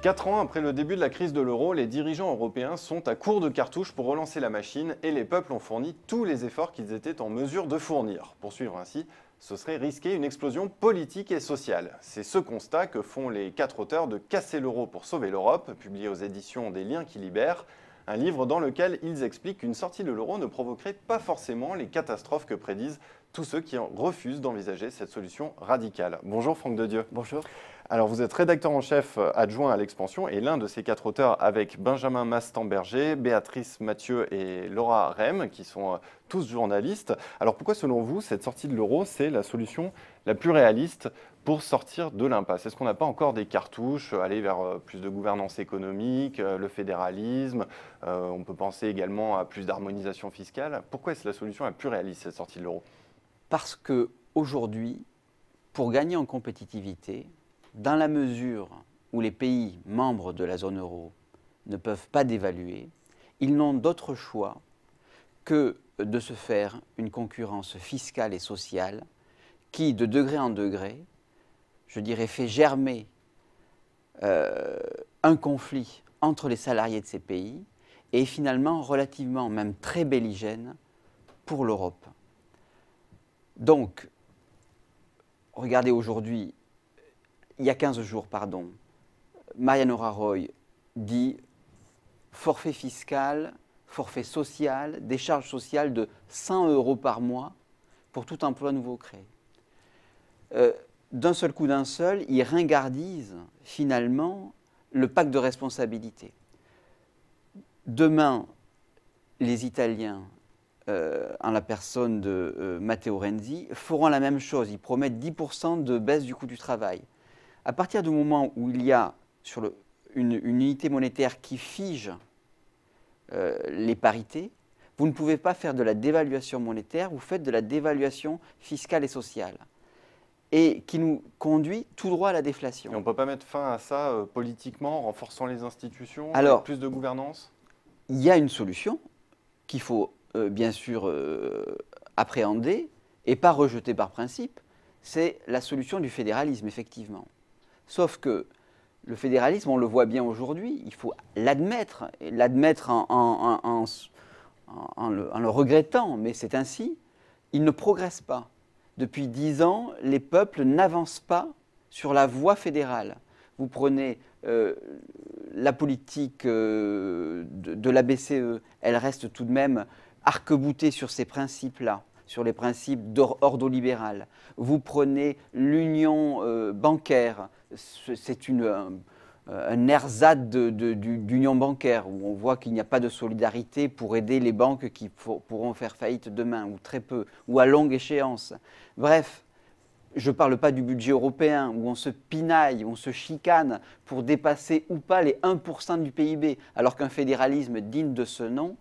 4 ans après le début de la crise de l'euro, les dirigeants européens sont à court de cartouches pour relancer la machine et les peuples ont fourni tous les efforts qu'ils étaient en mesure de fournir. Poursuivre ainsi, ce serait risquer une explosion politique et sociale. C'est ce constat que font les 4 auteurs de Casser l'euro pour sauver l'Europe, publié aux éditions des Liens qui libèrent, un livre dans lequel ils expliquent qu'une sortie de l'euro ne provoquerait pas forcément les catastrophes que prédisent tous ceux qui refusent d'envisager cette solution radicale. Bonjour Franck Dedieu. Bonjour. Alors vous êtes rédacteur en chef adjoint à l'Expansion et l'un de ces 4 auteurs avec Benjamin Mastemberger, Béatrice Mathieu et Laura Rem, qui sont tous journalistes. Alors pourquoi selon vous cette sortie de l'euro c'est la solution la plus réaliste pour sortir de l'impasse? Est-ce qu'on n'a pas encore des cartouches, aller vers plus de gouvernance économique, le fédéralisme, on peut penser également à plus d'harmonisation fiscale? Pourquoi est-ce la solution la plus réaliste cette sortie de l'euro? Parce qu'aujourd'hui, pour gagner en compétitivité, dans la mesure où les pays membres de la zone euro ne peuvent pas dévaluer, ils n'ont d'autre choix que de se faire une concurrence fiscale et sociale qui, de degré en degré, je dirais, fait germer un conflit entre les salariés de ces pays et est finalement relativement, même très belligène pour l'Europe. Donc, regardez aujourd'hui, il y a 15 jours, pardon, Mariano Rajoy dit forfait fiscal, forfait social, des charges sociales de 100 € par mois pour tout emploi nouveau créé. D'un seul coup, il ringardise finalement le pacte de responsabilité. Demain, les Italiens, en la personne de Matteo Renzi, feront la même chose. Ils promettent 10% de baisse du coût du travail. À partir du moment où il y a une unité monétaire qui fige les parités, vous ne pouvez pas faire de la dévaluation monétaire, vous faites de la dévaluation fiscale et sociale. Et qui nous conduit tout droit à la déflation. Et on ne peut pas mettre fin à ça politiquement, en renforçant les institutions, Alors, avec plus de gouvernance? Il y a une solution qu'il faut bien sûr appréhender et pas rejeter par principe, c'est la solution du fédéralisme, effectivement. Sauf que le fédéralisme, on le voit bien aujourd'hui, il faut l'admettre, et l'admettre en le regrettant, mais c'est ainsi, il ne progresse pas. Depuis 10 ans, les peuples n'avancent pas sur la voie fédérale. Vous prenez la politique de la BCE, elle reste tout de même arc-boutée sur ces principes-là, sur les principes ordolibéral. Vous prenez l'union bancaire, c'est un ersatz d'union bancaire où on voit qu'il n'y a pas de solidarité pour aider les banques qui pourront faire faillite demain, ou très peu, ou à longue échéance. Bref, je ne parle pas du budget européen où on se pinaille, où on se chicane pour dépasser ou pas les 1% du PIB, alors qu'un fédéralisme digne de ce nom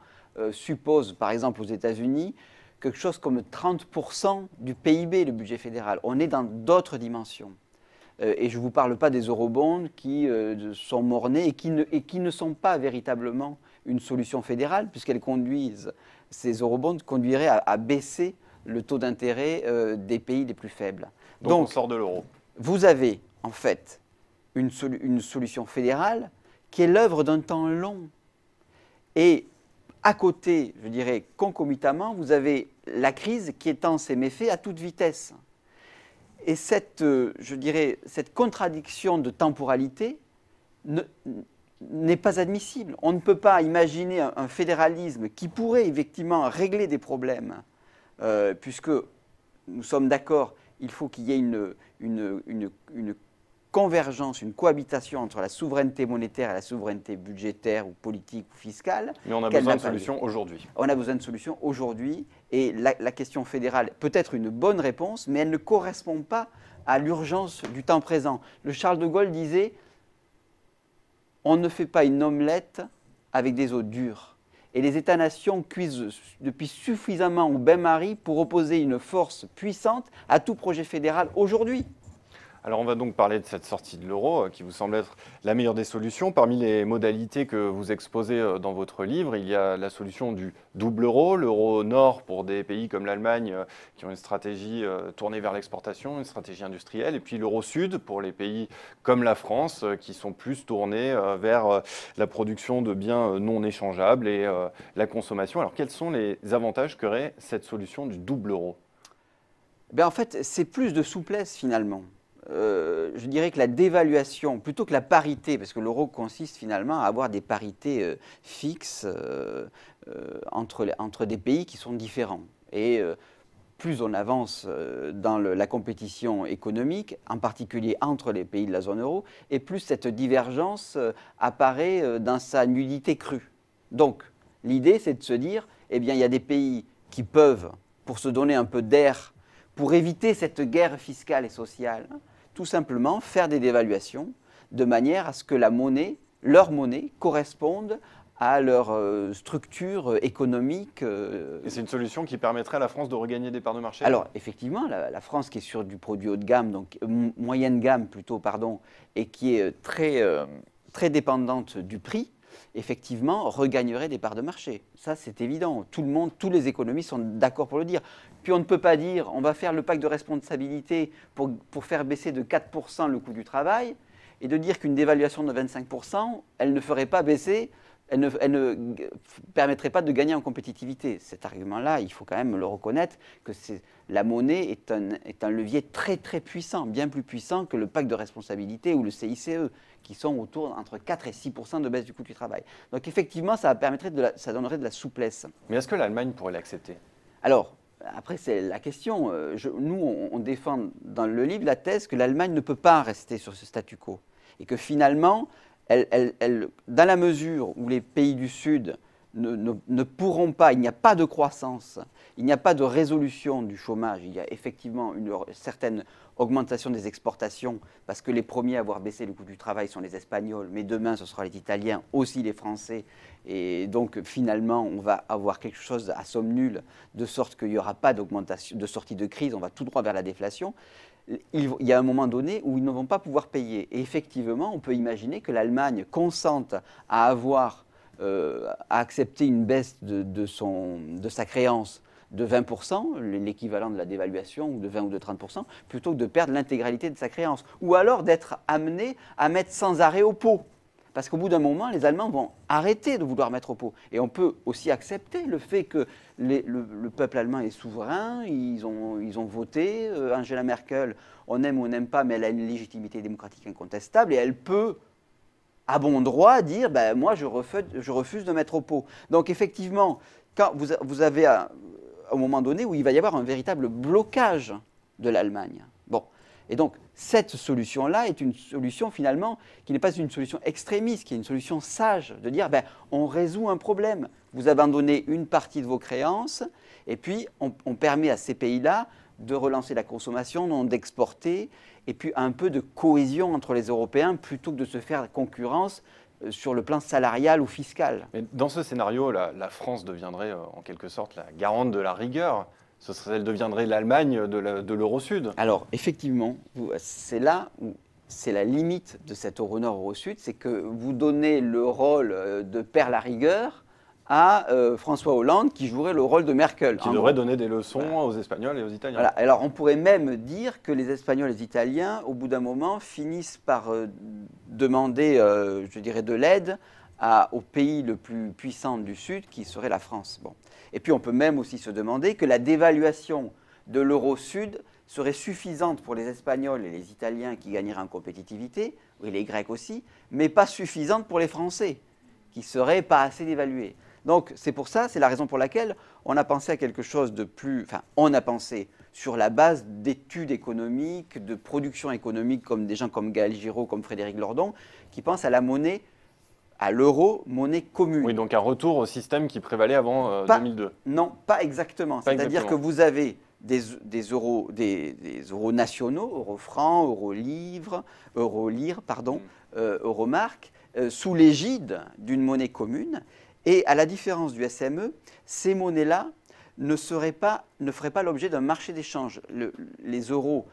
suppose, par exemple aux États-Unis, quelque chose comme 30% du PIB, le budget fédéral. On est dans d'autres dimensions. Et je ne vous parle pas des eurobonds qui sont mornés et qui ne sont pas véritablement une solution fédérale, puisqu'elles conduisent, ces eurobonds conduiraient à baisser le taux d'intérêt des pays les plus faibles. Donc on sort de l'euro. Vous avez en fait une solution fédérale qui est l'œuvre d'un temps long. Et à côté, je dirais concomitamment, vous avez la crise qui étend ses méfaits à toute vitesse. Et cette contradiction de temporalité n'est pas admissible. On ne peut pas imaginer un fédéralisme qui pourrait effectivement régler des problèmes, puisque nous sommes d'accord, il faut qu'il y ait une convergence, une cohabitation entre la souveraineté monétaire et la souveraineté budgétaire ou politique ou fiscale. Mais on a besoin de solutions aujourd'hui. On a besoin de solutions aujourd'hui et la question fédérale peut être une bonne réponse, mais elle ne correspond pas à l'urgence du temps présent. Le Charles de Gaulle disait « On ne fait pas une omelette avec des œufs durs ». Et les États-nations cuisent depuis suffisamment au bain-marie pour opposer une force puissante à tout projet fédéral aujourd'hui. Alors on va donc parler de cette sortie de l'euro qui vous semble être la meilleure des solutions. Parmi les modalités que vous exposez dans votre livre, il y a la solution du double euro, l'euro nord pour des pays comme l'Allemagne qui ont une stratégie tournée vers l'exportation, une stratégie industrielle, et puis l'euro sud pour les pays comme la France qui sont plus tournés vers la production de biens non échangeables et la consommation. Alors quels sont les avantages qu'aurait cette solution du double euro? Ben, en fait, c'est plus de souplesse finalement. Je dirais que la dévaluation, plutôt que la parité, parce que l'euro consiste finalement à avoir des parités fixes entre des pays qui sont différents. Et plus on avance dans la compétition économique, en particulier entre les pays de la zone euro, et plus cette divergence apparaît dans sa nudité crue. Donc, l'idée, c'est de se dire, eh bien, il y a des pays qui peuvent, pour se donner un peu d'air, pour éviter cette guerre fiscale et sociale, tout simplement faire des dévaluations de manière à ce que leur monnaie, corresponde à leur structure économique. Et c'est une solution qui permettrait à la France de regagner des parts de marché? Alors, effectivement, la France qui est sur du produit haut de gamme, donc moyenne gamme plutôt, pardon, et qui est très dépendante du prix, effectivement, regagnerait des parts de marché. Ça, c'est évident. Tout le monde, tous les économistes sont d'accord pour le dire. Puis on ne peut pas dire, on va faire le pacte de responsabilité pour faire baisser de 4% le coût du travail, et de dire qu'une dévaluation de 25%, elle ne ferait pas baisser, elle ne permettrait pas de gagner en compétitivité. Cet argument-là, il faut quand même le reconnaître, que la monnaie est un levier très très puissant, bien plus puissant que le pacte de responsabilité ou le CICE, qui sont autour entre 4 et 6% de baisse du coût du travail. Donc effectivement, ça donnerait de la souplesse. Mais est-ce que l'Allemagne pourrait l'accepter? Alors, après, c'est la question. Nous, on défend dans le livre la thèse que l'Allemagne ne peut pas rester sur ce statu quo. Et que finalement, dans la mesure où les pays du Sud ne pourront pas, il n'y a pas de croissance, il n'y a pas de résolution du chômage, il y a effectivement une certaine augmentation des exportations, parce que les premiers à avoir baissé le coût du travail sont les Espagnols, mais demain ce sera les Italiens, aussi les Français, et donc finalement on va avoir quelque chose à somme nulle, de sorte qu'il n'y aura pas d'augmentation, de sortie de crise, on va tout droit vers la déflation. Il y a un moment donné où ils ne vont pas pouvoir payer. Et effectivement, on peut imaginer que l'Allemagne consente à accepter une baisse de sa créance de 20%, l'équivalent de la dévaluation, ou de 20 ou de 30%, plutôt que de perdre l'intégralité de sa créance. Ou alors d'être amené à mettre sans arrêt au pot. Parce qu'au bout d'un moment, les Allemands vont arrêter de vouloir mettre au pot. Et on peut aussi accepter le fait que le peuple allemand est souverain, ils ont voté. Angela Merkel, on aime ou on n'aime pas, mais elle a une légitimité démocratique incontestable et elle peut, à bon droit, dire ben, « moi, je refuse de mettre au pot ». Donc effectivement, quand vous avez un moment donné où il va y avoir un véritable blocage de l'Allemagne. Bon. Et donc, cette solution-là est une solution finalement qui n'est pas une solution extrémiste, qui est une solution sage, de dire ben, on résout un problème. Vous abandonnez une partie de vos créances et puis on permet à ces pays-là de relancer la consommation, non d'exporter, et puis un peu de cohésion entre les Européens plutôt que de se faire concurrence sur le plan salarial ou fiscal. Mais dans ce scénario, la France deviendrait en quelque sorte la garante de la rigueur. Elle deviendrait l'Allemagne de l'euro sud. Alors, effectivement, c'est là où c'est la limite de cet euro nord, euro sud, c'est que vous donnez le rôle de père la rigueur à François Hollande, qui jouerait le rôle de Merkel. Qui devrait donner des leçons aux Espagnols et aux Italiens. Voilà. Alors, on pourrait même dire que les Espagnols et les Italiens, au bout d'un moment, finissent par demander, je dirais, de l'aide au pays le plus puissant du Sud, qui serait la France. Bon. Et puis on peut même aussi se demander que la dévaluation de l'euro sud serait suffisante pour les Espagnols et les Italiens qui gagneraient en compétitivité, et les Grecs aussi, mais pas suffisante pour les Français, qui ne seraient pas assez dévalués. Donc c'est pour ça, c'est la raison pour laquelle on a pensé à quelque chose de plus... Enfin, on a pensé sur la base d'études économiques, de production économique, comme des gens comme Gaël Giraud, comme Frédéric Lordon, qui pensent à la monnaie, à l'euro, monnaie commune. Oui, donc un retour au système qui prévalait avant 2002. Non, pas exactement. C'est-à-dire que vous avez des euros nationaux, euro franc, euro lire, euro marque, sous l'égide d'une monnaie commune. Et à la différence du SME, ces monnaies-là ne feraient pas l'objet d'un marché d'échange. Les euros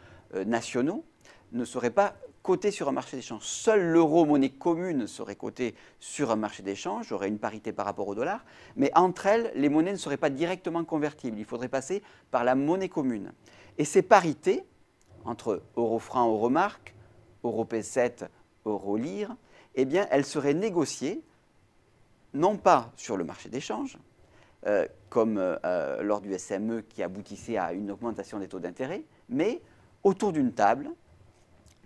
nationaux ne serait pas coté sur un marché d'échange. Seul l'euro, monnaie commune, serait coté sur un marché d'échange, il y aurait une parité par rapport au dollar, mais entre elles, les monnaies ne seraient pas directement convertibles. Il faudrait passer par la monnaie commune. Et ces parités, entre euro-franc, euro-marque, euro-pesette, euro-lire, eh bien, elles seraient négociées, non pas sur le marché d'échange, comme lors du SME qui aboutissait à une augmentation des taux d'intérêt, mais autour d'une table,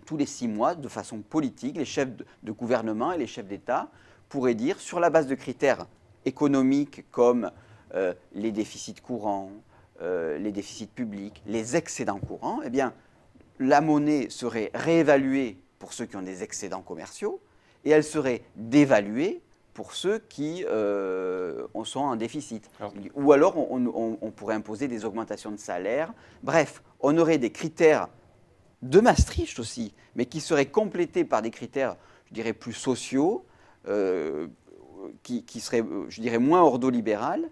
tous les 6 mois, de façon politique, les chefs de gouvernement et les chefs d'État pourraient dire, sur la base de critères économiques comme les déficits courants, les déficits publics, les excédents courants, eh bien, la monnaie serait réévaluée pour ceux qui ont des excédents commerciaux et elle serait dévaluée pour ceux qui sont en déficit. Ou alors, on pourrait imposer des augmentations de salaire. Bref, on aurait des critères de Maastricht aussi, mais qui seraient complétés par des critères, je dirais, plus sociaux, qui seraient, je dirais, moins ordolibérales,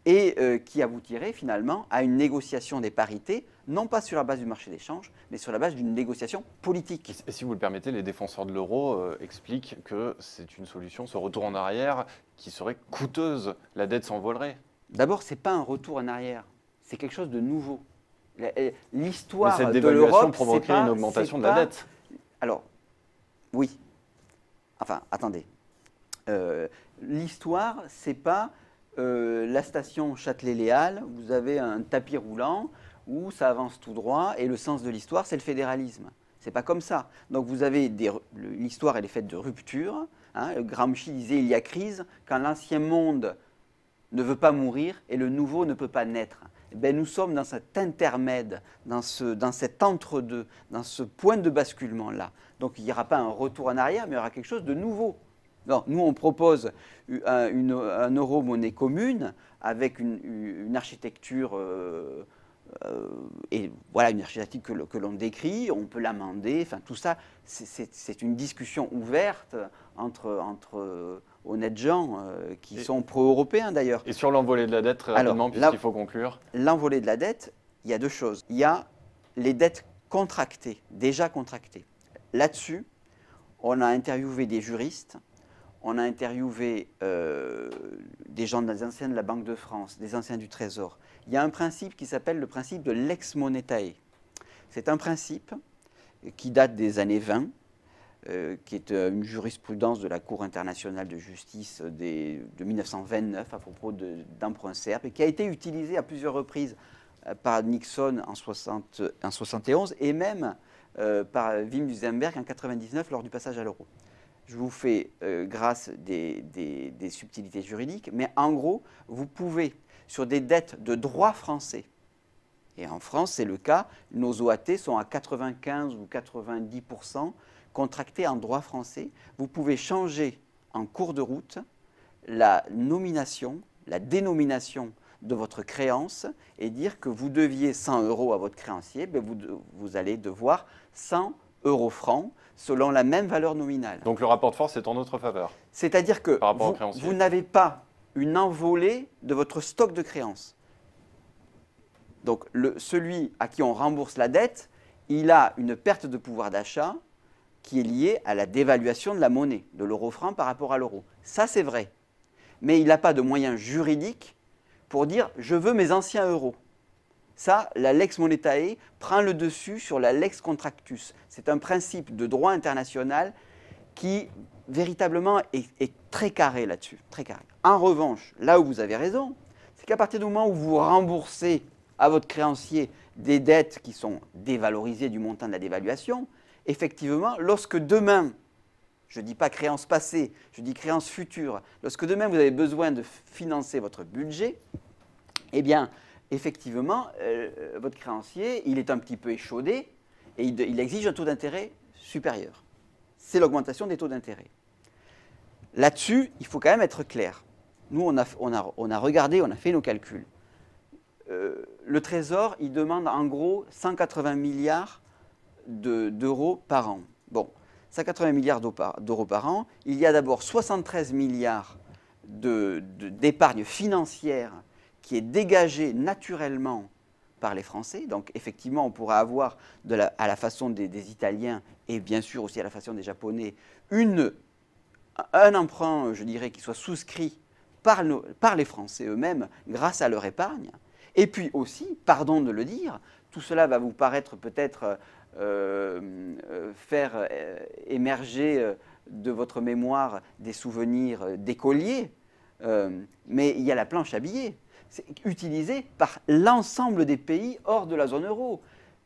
et qui aboutirait finalement à une négociation des parités, non pas sur la base du marché d'échange, mais sur la base d'une négociation politique. Et si vous le permettez, les défenseurs de l'euro expliquent que c'est une solution, ce retour en arrière, qui serait coûteuse. La dette s'envolerait. D'abord, ce n'est pas un retour en arrière, c'est quelque chose de nouveau. L'histoire de l'Europe, cette dévaluation provoquerait une augmentation de la dette. Alors, oui. Enfin, attendez. L'histoire, c'est pas la station Châtelet-Léal, vous avez un tapis roulant où ça avance tout droit et le sens de l'histoire, c'est le fédéralisme. C'est pas comme ça. Donc vous avez l'histoire, elle est faite de ruptures. Hein. Gramsci disait il y a crise quand l'ancien monde ne veut pas mourir et le nouveau ne peut pas naître. Eh bien, nous sommes dans cet intermède, dans cet entre-deux, dans ce point de basculement-là. Donc il n'y aura pas un retour en arrière, mais il y aura quelque chose de nouveau. Non, nous, on propose un euro monnaie commune avec une architecture, et voilà, une architecture que l'on décrit, on peut l'amender, enfin tout ça, c'est une discussion ouverte entre honnêtes gens qui sont pro-européens d'ailleurs. Et sur l'envolée de la dette, très rapidement, puisqu'il faut conclure. L'envolée de la dette, il y a deux choses. Il y a les dettes contractées, déjà contractées. Là-dessus, on a interviewé des juristes, on a interviewé des gens des anciens de la Banque de France, des anciens du Trésor. Il y a un principe qui s'appelle le principe de lex monetae. C'est un principe qui date des années 20, qui est une jurisprudence de la Cour internationale de justice de 1929 à propos d'emprunt serbe et qui a été utilisé à plusieurs reprises par Nixon en 1971 et même par Wim Duisenberg en 1999 lors du passage à l'euro. Je vous fais grâce des subtilités juridiques, mais en gros, vous pouvez, sur des dettes de droit français, et en France c'est le cas, nos OAT sont à 95 ou 90% contractés en droit français, vous pouvez changer en cours de route la nomination, la dénomination de votre créance et dire que vous deviez 100 € à votre créancier, ben vous allez devoir 100 € francs selon la même valeur nominale. Donc le rapport de force est en notre faveur. C'est-à-dire que vous n'avez pas une envolée de votre stock de créances. Donc celui à qui on rembourse la dette, il a une perte de pouvoir d'achat qui est liée à la dévaluation de la monnaie, de l'euro-franc par rapport à l'euro. Ça, c'est vrai. Mais il n'a pas de moyens juridiques pour dire « je veux mes anciens euros ». Ça, la lex monetae prend le dessus sur la lex contractus. C'est un principe de droit international qui, véritablement, est très carré là-dessus. Très carré. En revanche, là où vous avez raison, c'est qu'à partir du moment où vous remboursez à votre créancier des dettes qui sont dévalorisées du montant de la dévaluation, effectivement, lorsque demain, je ne dis pas créance passée, je dis créance future, lorsque demain vous avez besoin de financer votre budget, eh bien, effectivement, votre créancier, il est un petit peu échaudé et il exige un taux d'intérêt supérieur. C'est l'augmentation des taux d'intérêt. Là-dessus, il faut quand même être clair. Nous, on a regardé, on a fait nos calculs. Le Trésor, il demande en gros 180 milliards d'euros par an. Bon, 180 milliards d'euros par an, il y a d'abord 73 milliards d'épargne financière qui est dégagée naturellement par les Français. Donc effectivement, on pourra avoir, à la façon des Italiens et bien sûr aussi à la façon des Japonais, un emprunt, je dirais, qui soit souscrit par les Français eux-mêmes grâce à leur épargne. Et puis aussi, pardon de le dire, tout cela va vous paraître peut-être faire émerger de votre mémoire des souvenirs d'écoliers, mais il y a la planche à billets. C'est utilisé par l'ensemble des pays hors de la zone euro.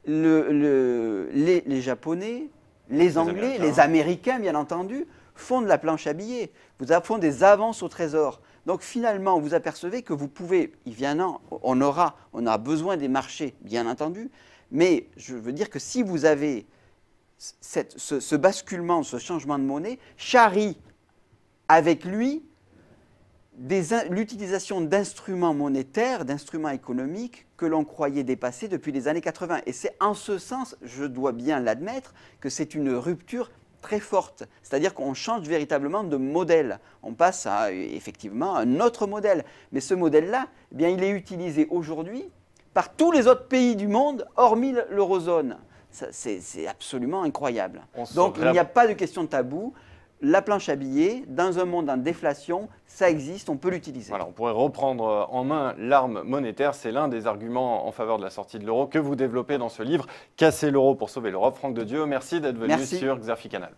Les Japonais, les Anglais, les Américains, bien entendu, font de la planche à billets, font des avances au trésor. Donc finalement, vous apercevez que vous pouvez, on aura besoin des marchés, bien entendu, mais je veux dire que si vous avez ce basculement, ce changement de monnaie, charrie avec lui l'utilisation d'instruments monétaires, d'instruments économiques que l'on croyait dépasser depuis les années 80. Et c'est en ce sens, je dois bien l'admettre, que c'est une rupture très forte. C'est-à-dire qu'on change véritablement de modèle. On passe à effectivement un autre modèle. Mais ce modèle-là, eh bien, il est utilisé aujourd'hui par tous les autres pays du monde, hormis l'eurozone. C'est absolument incroyable. Donc il n'y a pas de question de tabou. La planche à billets, dans un monde en déflation, ça existe, on peut l'utiliser. Voilà, on pourrait reprendre en main l'arme monétaire. C'est l'un des arguments en faveur de la sortie de l'euro que vous développez dans ce livre, Casser l'euro pour sauver l'Europe. Franck de Dieu, merci d'être venu sur Xerfi Canal.